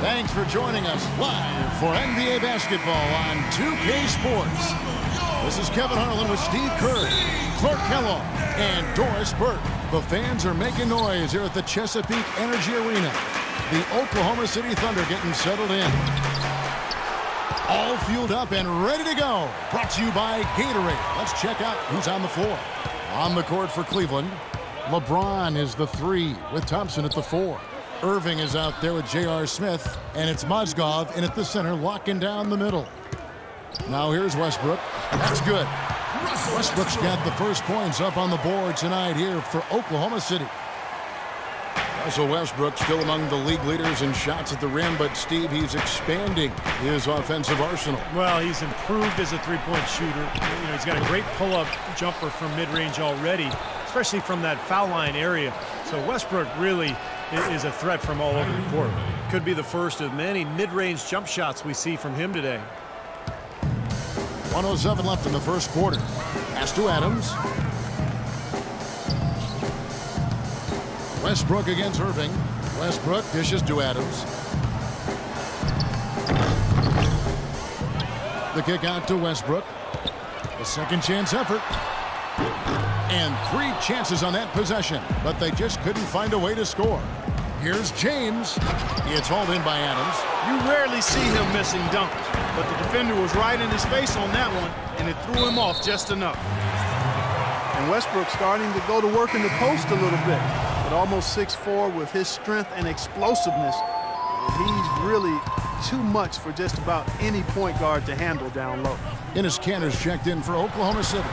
Thanks for joining us live for NBA basketball on 2K Sports. This is Kevin Harlan with Steve Kerr, Clark Kellogg, and Doris Burke. The fans are making noise here at the Chesapeake Energy Arena. The Oklahoma City Thunder getting settled in. All fueled up and ready to go. Brought to you by Gatorade. Let's check out who's on the floor. On the court for Cleveland, LeBron is the 3 with Thompson at the 4. Irving is out there with J.R. Smith, and it's Mozgov in at the center, locking down the middle. Now here's Westbrook. That's good. Westbrook's got the first points up on the board tonight here for Oklahoma City. Russell Westbrook still among the league leaders in shots at the rim, but Steve, he's expanding his offensive arsenal. Well, he's improved as a three-point shooter. He's got a great pull-up jumper from mid-range already, especially from that foul line area. So Westbrook really is a threat from all over the court. Could be the first of many mid-range jump shots we see from him today. 1:07 left in the first quarter. Pass to Adams. Westbrook against Irving. Westbrook dishes to Adams. The kick out to Westbrook. A second chance effort. And 3 chances on that possession, but they just couldn't find a way to score. Here's James. It's hauled in by Adams. You rarely see him missing dunks, but the defender was right in his face on that one, and it threw him off just enough. And Westbrook starting to go to work in the post a little bit, but almost 6'4" with his strength and explosiveness. He's really too much for just about any point guard to handle down low. Enes Kanter's checked in for Oklahoma City.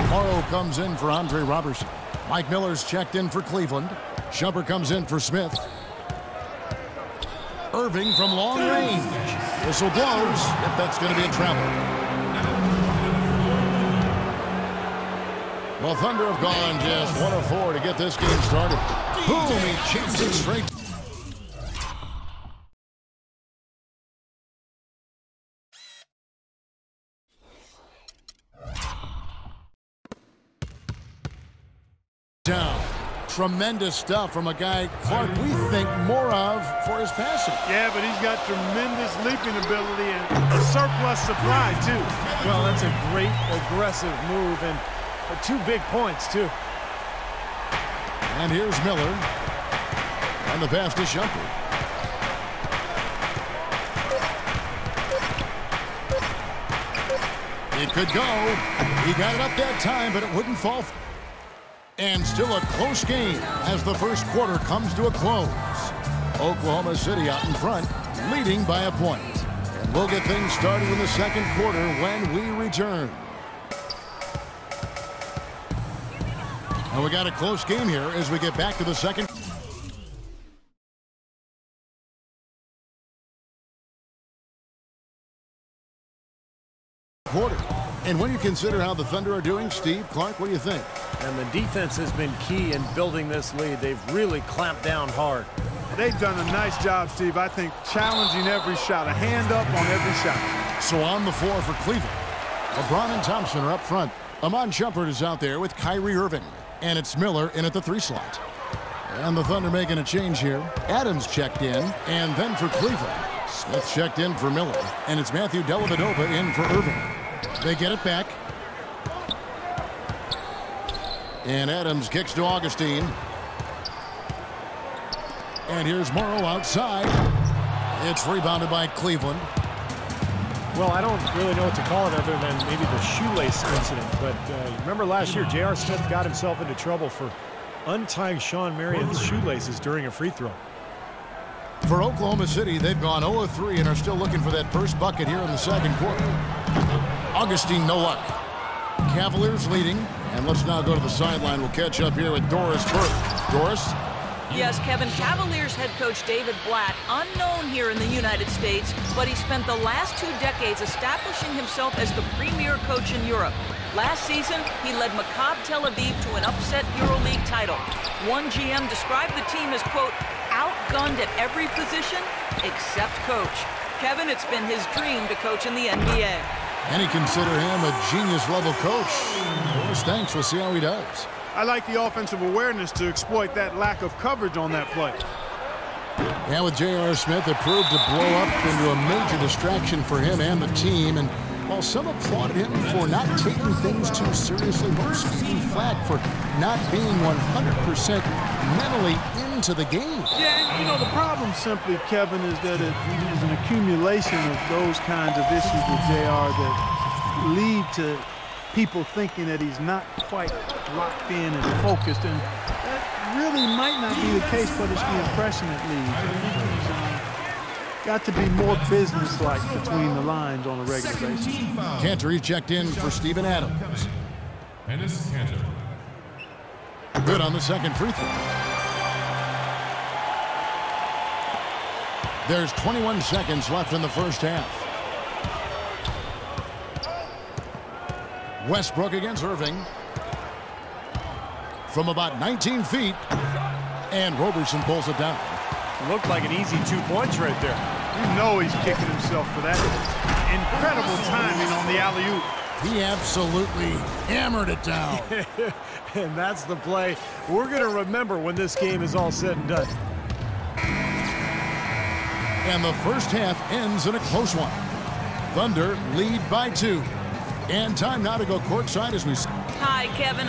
Morrow comes in for Andre Robertson. Mike Miller's checked in for Cleveland. Shumpert comes in for Smith. Irving from long range. Whistle blows. If that's going to be a travel. Well, Thunder have gone just 1 of 4 to get this game started. Boom, he chips it straight. Down. Tremendous stuff from a guy, Clark, we think more of for his passing. Yeah, but he's got tremendous leaping ability and a surplus supply, too. Well, that's a great aggressive move, and 2 big points, too. And here's Miller. And the pass to Shumpert. It could go. He got it up that time, but it wouldn't fall. And still a close game as the first quarter comes to a close. Oklahoma City out in front, leading by a point. And we'll get things started in the second quarter when we return. And we got a close game here as we get back to the second quarter. And when you consider how the Thunder are doing, Steve, Clark, what do you think? And the defense has been key in building this lead. They've really clamped down hard. They've done a nice job, Steve. I think challenging every shot, a hand up on every shot. So on the floor for Cleveland, LeBron and Thompson are up front. Iman Shumpert is out there with Kyrie Irving. And it's Miller in at the 3 slot. And the Thunder making a change here. Adams checked in, and then for Cleveland, Smith checked in for Miller. And it's Matthew Dellavedova in for Irving. They get it back. And Adams kicks to Augustine. And here's Morrow outside. It's rebounded by Cleveland. Well, I don't really know what to call it other than maybe the shoelace incident. But remember last year, J.R. Smith got himself into trouble for untying Sean Marion's shoelaces during a free throw. For Oklahoma City, they've gone 0 of 3 and are still looking for that first bucket here in the second quarter. Augustine, no luck. Cavaliers leading. And let's now go to the sideline. We'll catch up here with Doris Burke. Doris? Yes, Kevin, Cavaliers head coach David Blatt, unknown here in the United States, but he spent the last 2 decades establishing himself as the premier coach in Europe. Last season, he led Maccabi Tel Aviv to an upset EuroLeague title. One GM described the team as, quote, outgunned at every position except coach. Kevin, it's been his dream to coach in the NBA. Many consider him a genius-level coach. Doris, thanks. We'll see how he does. I like the offensive awareness to exploit that lack of coverage on that play. And with J.R. Smith, it proved to blow up into a major distraction for him and the team. And while some applauded him for not taking things too seriously, most gave flack for not being 100% mentally into the game. Yeah, and, you know, the problem simply, Kevin, is that it is an accumulation of those kinds of issues with JR that lead to people thinking that he's not quite locked in and focused. And that really might not be the case, but it's the impression it leaves. I think he's got to be more businesslike between the lines on a regular basis. Cantor, he checked in for Steven Adams. And this is Cantor. Good on the second free throw. There's 21 seconds left in the first half. Westbrook against Irving. From about 19 feet. And Roberson pulls it down. Looked like an easy 2 points right there. You know he's kicking himself for that. Incredible timing on the alley-oop. He absolutely hammered it down. And that's the play we're going to remember when this game is all said and done. And the first half ends in a close one. Thunder lead by 2. And time now to go courtside as we... Hi, Kevin.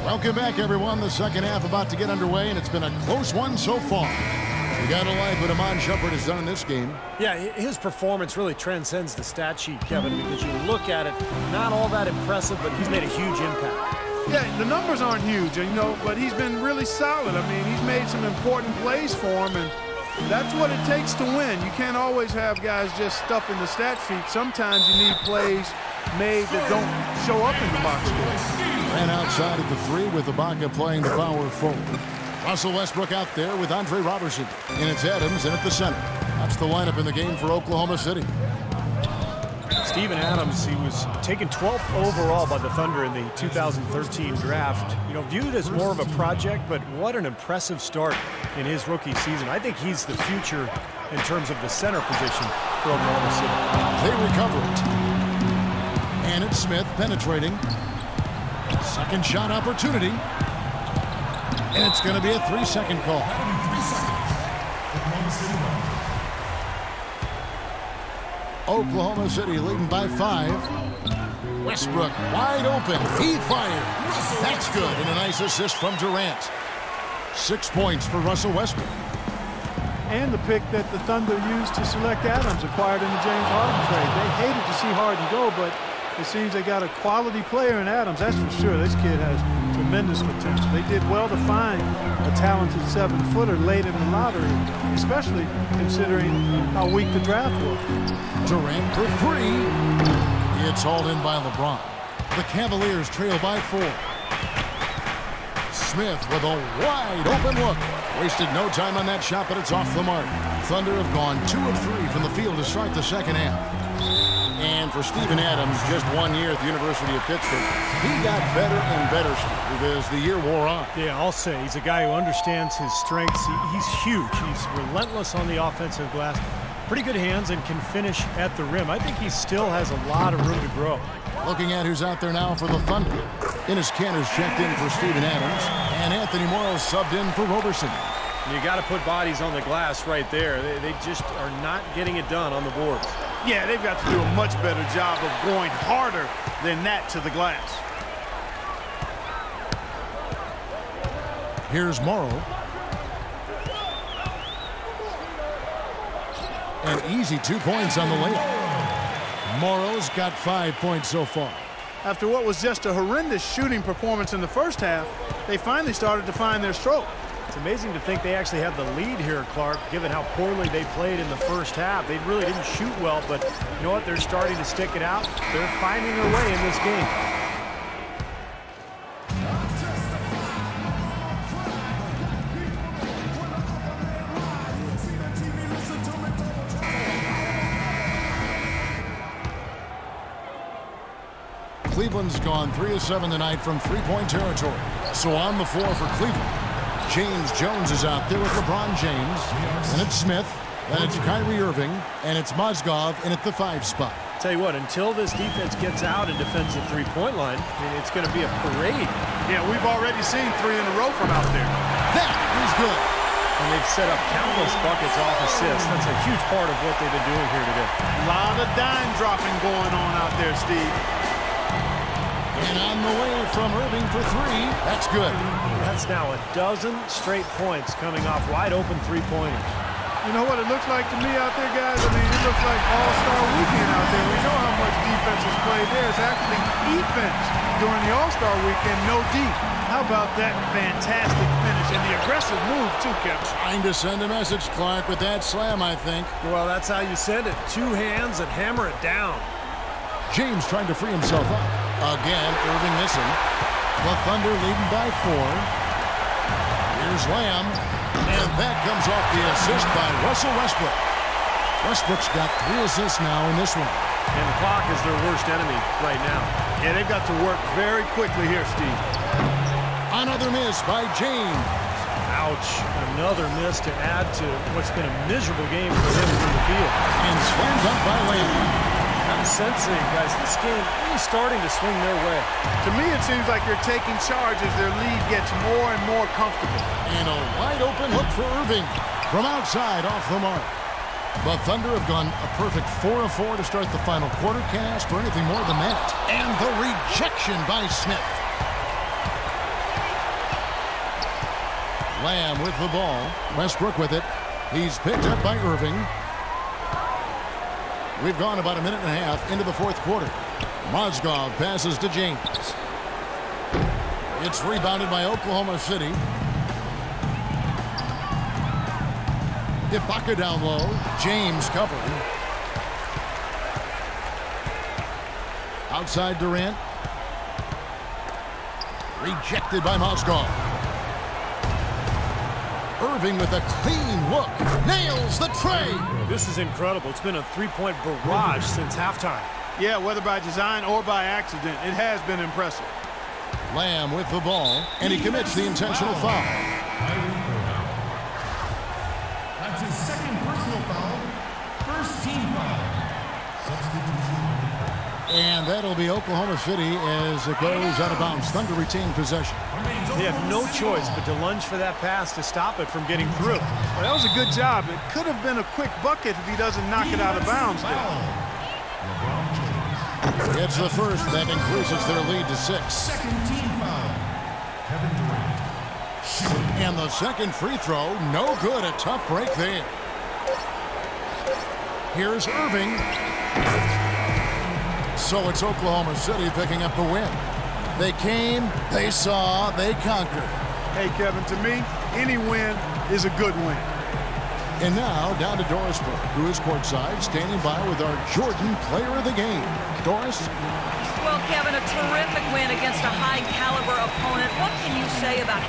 Welcome back, everyone. The second half about to get underway, and it's been a close one so far. You got to like what Iman Shumpert has done in this game. Yeah, his performance really transcends the stat sheet, Kevin, because you look at it, not all that impressive, but he's made a huge impact. Yeah, the numbers aren't huge, you know, but he's been really solid. I mean, he's made some important plays for him, and that's what it takes to win. You can't always have guys just stuffing the stat sheet. Sometimes you need plays made that don't show up in the box score. And outside at the 3 with Ibaka playing the power forward. Russell Westbrook out there with Andre Roberson. And it's Adams in at the center. That's the lineup in the game for Oklahoma City. Steven Adams, he was taken 12th overall by the Thunder in the 2013 draft. You know, viewed as more of a project, but what an impressive start in his rookie season. I think he's the future in terms of the center position for Oklahoma City. They recover it. And it's Smith penetrating. Second shot opportunity. And it's going to be a 3-second call. Oklahoma City leading by 5. Westbrook wide open. He fired. That's good. And a nice assist from Durant. 6 points for Russell Westbrook. And the pick that the Thunder used to select Adams, acquired in the James Harden trade. They hated to see Harden go, but it seems they got a quality player in Adams. That's for sure. This kid has tremendous potential. They did well to find a talented 7-footer late in the lottery, especially considering how weak the draft was. Durant for 3. It's hauled in by LeBron. The Cavaliers trail by 4. Smith with a wide open look. Wasted no time on that shot, but it's off the mark. Thunder have gone 2 of 3 from the field to start the second half. And for Steven Adams, just 1 year at the University of Pittsburgh, he got better and better, Steve, as the year wore on. Yeah, I'll say he's a guy who understands his strengths. He's huge. He's relentless on the offensive glass. Pretty good hands and can finish at the rim. I think he still has a lot of room to grow. Looking at who's out there now for the Thunder. Enes Kanter's checked in for Steven Adams. And Anthony Morrow subbed in for Roberson. You got to put bodies on the glass right there. They just are not getting it done on the boards. Yeah, they've got to do a much better job of going harder than that to the glass. Here's Morrow. An easy 2 points on the layup. Morrow's got 5 points so far. After what was just a horrendous shooting performance in the first half, they finally started to find their stroke. It's amazing to think they actually have the lead here, Clark, given how poorly they played in the first half. They really didn't shoot well, but you know what? They're starting to stick it out. They're finding their way in this game. Cleveland's gone 3 of 7 tonight from three-point territory. So on the floor for Cleveland, James Jones is out there with LeBron James. And it's Smith. Then it's Kyrie Irving. And it's Mozgov in at the 5 spot. Tell you what, until this defense gets out and defends the three-point line, I mean, it's going to be a parade. Yeah, we've already seen 3 in a row from out there. That is good. And they've set up countless buckets off assists. That's a huge part of what they've been doing here today. A lot of dime dropping going on out there, Steve. And on the way from Irving for 3. That's good. That's now a dozen straight points coming off wide-open three-pointers. You know what it looks like to me out there, guys? I mean, it looks like All-Star Weekend out there. We know how much defense is played there. It's actually defense during the All-Star Weekend, no D. How about that fantastic finish and the aggressive move, too, Kevin? Trying to send a message, Clark, with that slam, I think. Well, that's how you send it. 2 hands and hammer it down. James trying to free himself up. Again, Irving missing. The Thunder leading by 4. Here's Lamb. And that comes off the assist by Russell Westbrook. Westbrook's got 3 assists now in this one. And the clock is their worst enemy right now. Yeah, they've got to work very quickly here, Steve. Another miss by James. Ouch. Another miss to add to what's been a miserable game for him from the field. And slammed up by Lamb. I'm sensing, guys, this game really starting to swing their way. To me, it seems like they're taking charge as their lead gets more and more comfortable. And a wide-open look for Irving from outside off the mark. The Thunder have gone a perfect 4 of 4 to start the final quarter. Can't ask for anything more than that. And the rejection by Smith. Lamb with the ball. Westbrook with it. He's picked up by Irving. We've gone about a minute and a half into the 4th quarter. Mozgov passes to James. It's rebounded by Oklahoma City. Ibaka down low. James covering. Outside Durant. Rejected by Mozgov. Irving with a clean look. Nails the tray. This is incredible. It's been a three-point barrage since halftime. Yeah, whether by design or by accident, it has been impressive. Lamb with the ball, and he commits the intentional foul. That's his 2nd personal foul. 1st team foul. Substitution. And that'll be Oklahoma City as it goes out of bounds. Thunder retain possession. They have no choice but to lunge for that pass to stop it from getting through. Well, that was a good job. It could have been a quick bucket if he doesn't knock it out of bounds there. It's the first that increases their lead to 6. 2nd team foul. Kevin Durant. And the second free throw, no good. A tough break there. Here's Irving. So it's Oklahoma City picking up the win. They came, they saw, they conquered. Hey, Kevin, to me, any win is a good win. And now down to Doris Burke, who is courtside, standing by with our Jordan player of the game. Doris? Well, Kevin, a terrific win against a high-caliber opponent. What can you say about